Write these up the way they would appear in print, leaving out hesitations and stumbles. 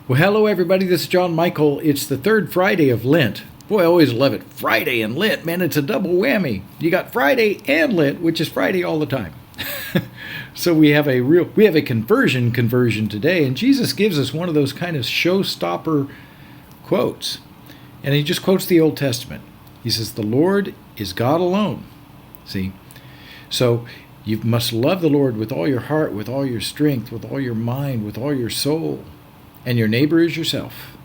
Well, hello everybody, this is John Michael. It's the third Friday of Lent. Boy, I always love it. Friday and Lent, man, it's a double whammy. You got Friday and Lent, which is Friday all the time. So we have a conversion today, and Jesus gives us one of those kind of showstopper quotes. And he just quotes the Old Testament. He says, "The Lord is God alone." See? So you must love the Lord with all your heart, with all your strength, with all your mind, with all your soul. And your neighbor is yourself.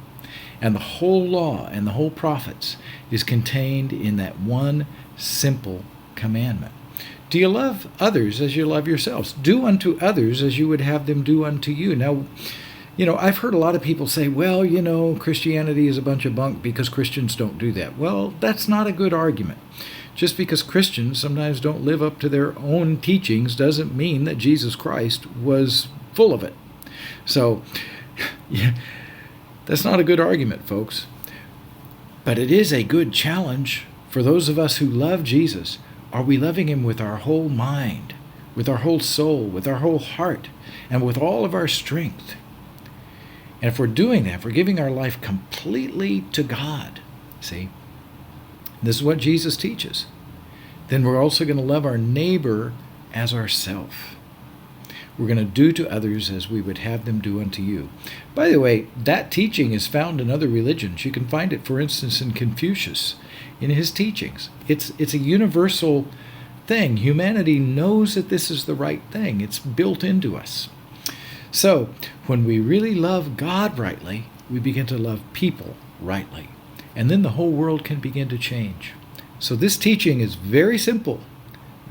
And the whole law and the whole prophets is contained in that one simple commandment. Do you love others as you love yourselves? Do unto others as you would have them do unto you. Now, I've heard a lot of people say, well, Christianity is a bunch of bunk because Christians don't do that. Well, that's not a good argument. Just because Christians sometimes don't live up to their own teachings doesn't mean that Jesus Christ was full of it. So, yeah, that's not a good argument, folks. But it is a good challenge for those of us who love Jesus. Are we loving him with our whole mind, with our whole soul, with our whole heart, and with all of our strength? And if we're doing that, if we're giving our life completely to God, see, this is what Jesus teaches, then we're also going to love our neighbor as ourselves. We're going to do to others as we would have them do unto you. By the way, that teaching is found in other religions. You can find it, for instance, in Confucius, in his teachings. It's a universal thing. Humanity knows that this is the right thing. It's built into us. So, when we really love God rightly, we begin to love people rightly. And then the whole world can begin to change. So this teaching is very simple,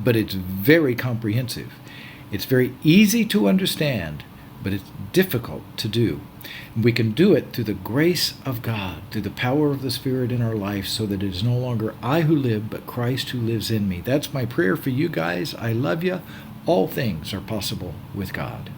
but it's very comprehensive. It's very easy to understand, but it's difficult to do. We can do it through the grace of God, through the power of the Spirit in our life, so that it is no longer I who live, but Christ who lives in me. That's my prayer for you guys. I love you. All things are possible with God.